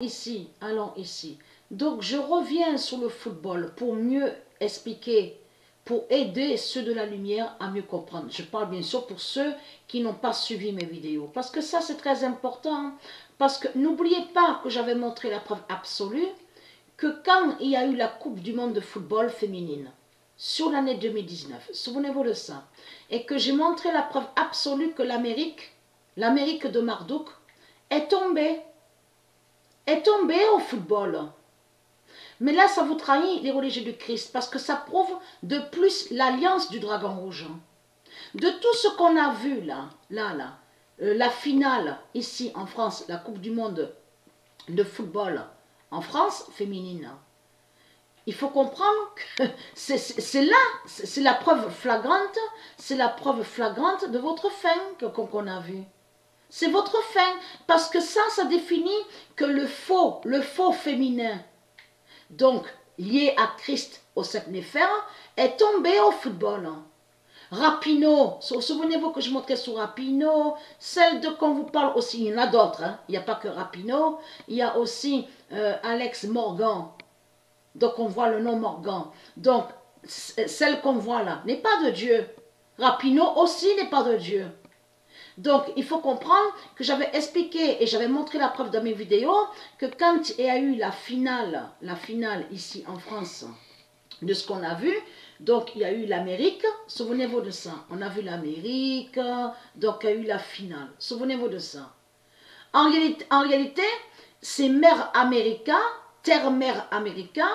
Ici, allons ici. Donc, je reviens sur le football pour mieux expliquer, pour aider ceux de la lumière à mieux comprendre. Je parle bien sûr pour ceux qui n'ont pas suivi mes vidéos. Parce que ça, c'est très important. Parce que n'oubliez pas que j'avais montré la preuve absolue que quand il y a eu la Coupe du monde de football féminine, sur l'année 2019, souvenez-vous de ça, et que j'ai montré la preuve absolue que l'Amérique de Marduk, est tombée au football. Mais là, ça vous trahit les religieux du Christ, parce que ça prouve de plus l'alliance du dragon rouge. De tout ce qu'on a vu la finale ici en France, la Coupe du monde de football en France féminine, il faut comprendre que c'est là, c'est la preuve flagrante, de votre fin qu'on a vu. C'est votre fin, parce que ça définit que le faux féminin, donc lié à Christ au septnéphère, est tombé au football. Rapinoe, souvenez-vous que je montrais sur Rapinoe, celle de qu'on vous parle aussi, il y en a d'autres, hein. Il n'y a pas que Rapinoe, il y a aussi Alex Morgan, donc on voit le nom Morgan, donc celle qu'on voit là n'est pas de Dieu, Rapinoe aussi n'est pas de Dieu. Donc, il faut comprendre que j'avais expliqué et j'avais montré la preuve dans mes vidéos que quand il y a eu la finale ici en France de ce qu'on a vu, donc il y a eu l'Amérique, souvenez-vous de ça, on a vu l'Amérique, donc il y a eu la finale, souvenez-vous de ça. En réalité c'est Mère América, Terre-Mère América,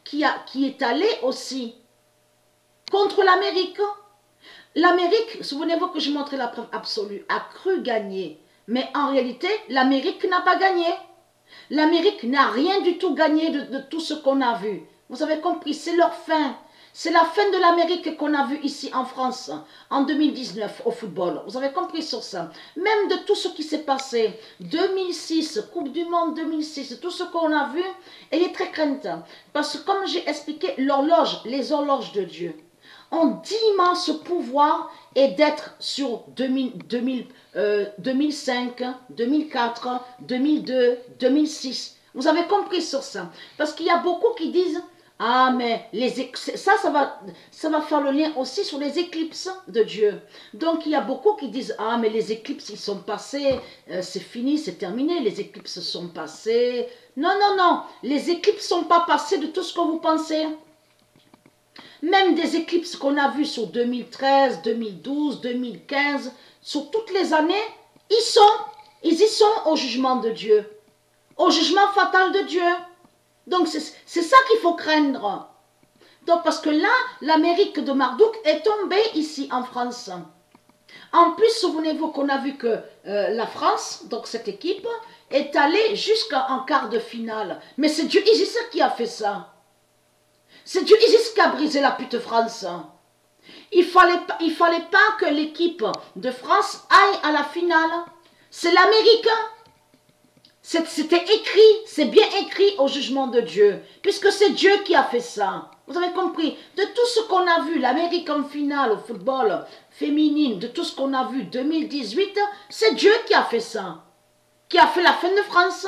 qui est allée aussi contre l'Amérique. L'Amérique, souvenez-vous que je montrais la preuve absolue, a cru gagner. Mais en réalité, l'Amérique n'a pas gagné. L'Amérique n'a rien du tout gagné de tout ce qu'on a vu. Vous avez compris, c'est leur fin. C'est la fin de l'Amérique qu'on a vu ici en France, en 2019, au football. Vous avez compris sur ça. Même de tout ce qui s'est passé, 2006, Coupe du Monde 2006, tout ce qu'on a vu, elle est très crainte. Parce que comme j'ai expliqué, l'horloge, les horloges de Dieu, ont d'immenses pouvoirs et d'être sur 2005, 2004, 2002, 2006. Vous avez compris sur ça. Parce qu'il y a beaucoup qui disent, ah mais ça va faire le lien aussi sur les éclipses de Dieu. Donc il y a beaucoup qui disent, ah mais les éclipses ils sont passés, c'est fini, c'est terminé, les éclipses sont passées. Non, non, non, les éclipses ne sont pas passées de tout ce que vous pensez. Même des éclipses qu'on a vues sur 2013, 2012, 2015, sur toutes les années, ils y sont au jugement de Dieu, au jugement fatal de Dieu. Donc c'est ça qu'il faut craindre. Donc parce que là, l'Amérique de Marduk est tombée ici en France. En plus, souvenez-vous qu'on a vu que la France, donc cette équipe, est allée jusqu'en quart de finale. Mais c'est Dieu Isis qui a fait ça. C'est Dieu Isis qui a brisé la pute France. Il fallait pas que l'équipe de France aille à la finale. C'est l'Amérique. C'était écrit, c'est bien écrit au jugement de Dieu. Puisque c'est Dieu qui a fait ça. Vous avez compris? De tout ce qu'on a vu, l'Amérique en finale au football féminine, de tout ce qu'on a vu 2018, c'est Dieu qui a fait ça. Qui a fait la fin de France.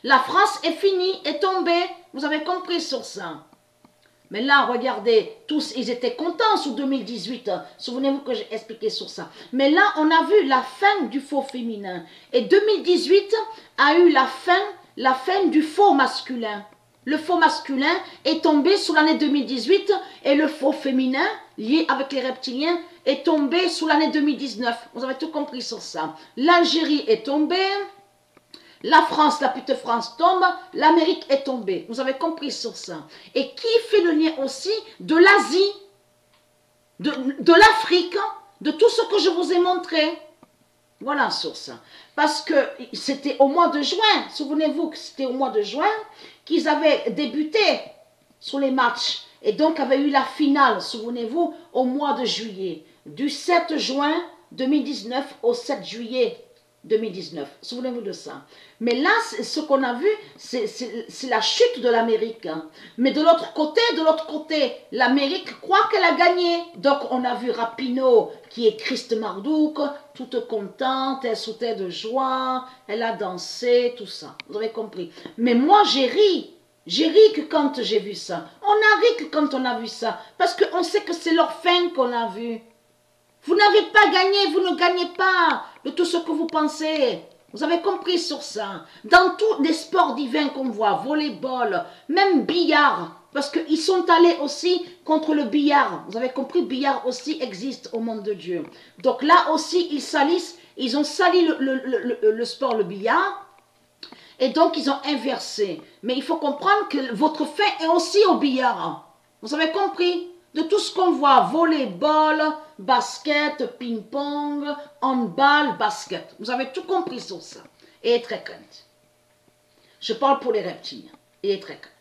La France est finie, est tombée. Vous avez compris sur ça? Mais là, regardez, tous, ils étaient contents sur 2018. Souvenez-vous que j'ai expliqué sur ça. Mais là, on a vu la fin du faux féminin. Et 2018 a eu la fin du faux masculin. Le faux masculin est tombé sous l'année 2018 et le faux féminin, lié avec les reptiliens, est tombé sous l'année 2019. Vous avez tout compris sur ça. L'Algérie est tombée. La France, la pute France tombe, l'Amérique est tombée. Vous avez compris sur ça. Et qui fait le lien aussi de l'Asie, de l'Afrique, de tout ce que je vous ai montré. Voilà sur ça. Parce que c'était au mois de juin, souvenez-vous que c'était au mois de juin qu'ils avaient débuté sur les matchs. Et donc avait eu la finale, souvenez-vous, au mois de juillet. Du 7 juin 2019 au 7 juillet 2019. Souvenez-vous de ça. Mais là, ce qu'on a vu, c'est la chute de l'Amérique. Mais de l'autre côté, l'Amérique croit qu'elle a gagné. Donc, on a vu Rapinoe, qui est Christ Mardouk, toute contente, elle sautait de joie, elle a dansé, tout ça. Vous avez compris. Mais moi, j'ai ri. J'ai ri que quand j'ai vu ça. On a ri que quand on a vu ça. Parce qu'on sait que c'est leur fin qu'on a vu. Vous n'avez pas gagné, vous ne gagnez pas de tout ce que vous pensez. Vous avez compris sur ça. Dans tous les sports divins qu'on voit, volleyball, même billard, parce qu'ils sont allés aussi contre le billard. Vous avez compris, billard aussi existe au monde de Dieu. Donc là aussi, ils salissent, ils ont sali le sport, le billard, et donc ils ont inversé. Mais il faut comprendre que votre fin est aussi au billard. Vous avez compris? De tout ce qu'on voit, volleyball, basket, ping-pong, handball, basket. Vous avez tout compris sur ça. Et très crainte. Je parle pour les reptiliens. Et très crainte.